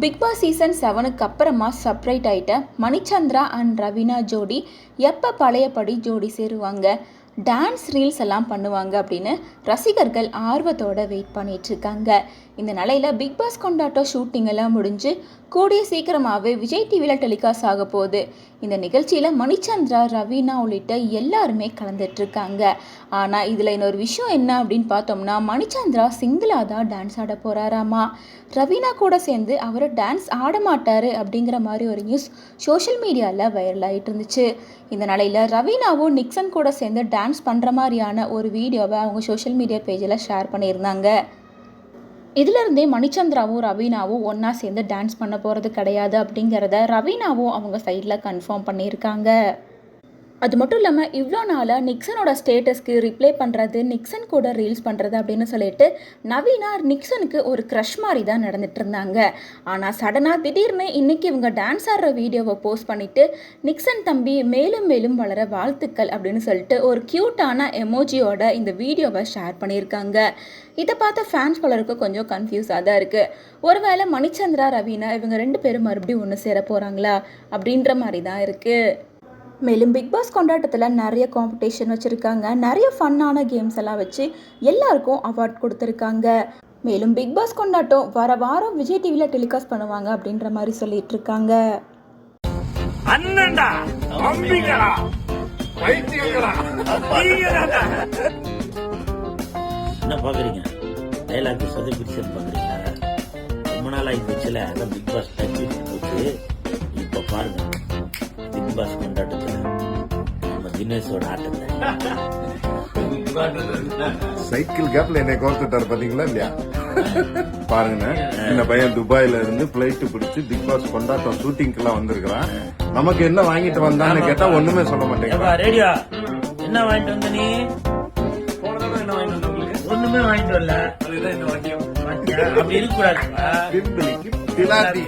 Big Boss season 7க்கு அப்புறமா separate ஆகிட்ட Manichandra and Raveena ஜோடி எப்போ பழையபடி ஜோடி சேருவாங்க, டான்ஸ் ரீல்ஸ் எல்லாம் பண்ணுவாங்க அப்படின்னு ரசிகர்கள் ஆர்வத்தோடு வெயிட் பண்ணிகிட்ருக்காங்க. இந்த நிலையில் பிக் பாஸ் கொண்டாட்டம் ஷூட்டிங் எல்லாம் முடிஞ்சு கூடிய சீக்கிரமாகவே விஜய் டிவியில் டெலிகாஸ்ட் ஆக போகுது. இந்த நிகழ்ச்சியில் மணிச்சந்திரா, ரவீனா உள்ளிட்ட எல்லாருமே கலந்துட்டுருக்காங்க. ஆனால் இதில் இன்னொரு விஷயம் என்ன அப்படின்னு பார்த்தோம்னா, மணிச்சந்திரா சிங்கிளாக தான் டான்ஸ் ஆட போகிறாராமா. ரவீனா கூட சேர்ந்து அவர் டான்ஸ் ஆட மாட்டார் அப்படிங்கிற மாதிரி ஒரு நியூஸ் சோஷியல் மீடியாவில் வைரல் ஆகிட்டு இருந்துச்சு. இந்த நிலையில் ரவீனாவும் நிக்சன் கூட சேர்ந்து டான்ஸ் பண்ணுற மாதிரியான ஒரு வீடியோவை அவங்க சோஷியல் மீடியா பேஜில் ஷேர் பண்ணியிருந்தாங்க. இதிலிருந்தே மணிச்சந்திராவும் ரவீனாவும் ஒன்றா சேர்ந்து டான்ஸ் பண்ண போகிறது கிடையாது அப்படிங்கிறத ரவீனாவும் அவங்க சைடில் கன்ஃபார்ம் பண்ணியிருக்காங்க. அது மட்டும் இல்லாமல் இவ்வளோ நாளாக நிக்சனோட ஸ்டேட்டஸ்க்கு ரிப்ளை பண்ணுறது, நிக்சன் கூட ரீல்ஸ் பண்ணுறது அப்படின்னு சொல்லிட்டு நவீனா நிக்சனுக்கு ஒரு க்ரஷ் மாதிரி தான் நடந்துட்டு இருந்தாங்க. ஆனால் சடனாக திடீர்னு இன்றைக்கி இவங்க டான்ஸ் ஆடுற வீடியோவை போஸ்ட் பண்ணிவிட்டு நிக்சன் தம்பி மேலும் மேலும் வளர வாழ்த்துக்கள் அப்படின்னு சொல்லிட்டு ஒரு க்யூட்டான எமோஜியோட இந்த வீடியோவை ஷேர் பண்ணியிருக்காங்க. இதை பார்த்த ஃபேன்ஸ் பலருக்கு கொஞ்சம் கன்ஃபியூஸாக தான் இருக்குது. ஒருவேளை மணிச்சந்திரா, ரவீனா இவங்க 2 பேரும் மறுபடியும் ஒன்று சேர போகிறாங்களா அப்படின்ற மாதிரி தான் இருக்குது. மேலும் பிக் பாஸ் கொண்டாட்டத்தில் நிறைய காம்படிஷன் வச்சுருக்காங்க. நிறைய ஃபன்னான கேம்ஸ் எல்லாம் வச்சு எல்லாருக்கும் அவார்ட் கொடுத்துருக்காங்க. மேலும் பிக் பாஸ் கொண்டாட்டம் வர வாரம் விஜய் டிவியில் டெலிகாஸ்ட் பண்ணுவாங்க அப்படின்ற மாதிரி சொல்லிட்டு இருக்காங்க. என்ன பாக்குறீங்க? டைலாக் சொல்லி பிடிச்சது பாக்குறீங்களா? ரொம்ப நாள் ஆகி போச்சுல, அதான் பிக் பாஸ் டைம் போச்சு. இப்ப பாருங்க பிக் பாஸ் கொண்டாட்டத்துல நம்ம தினேஷோட ஆட்டத்தை. சைக்கிள் கேப்ல என்னை கோர்த்துட்டாரு பாத்தீங்களா இல்லையா? பாருங்க, இந்த பையன் துபாயில இருந்து பிளைட் பிடிச்சு பிக் பாஸ் கொண்டாட்டம் ஷூட்டிங்க்கு எல்லாம் வந்திருக்கான். நமக்கு என்ன வாங்கிட்டு வந்தான்னு கேட்டா ஒண்ணுமே சொல்ல மாட்டேங்க. ரேடியோ என்ன வாங்கிட்டு வந்த நீ? ஒண்ணுமே வாங்கிட்டு வரல. அப்படி இருக்க கூடாது.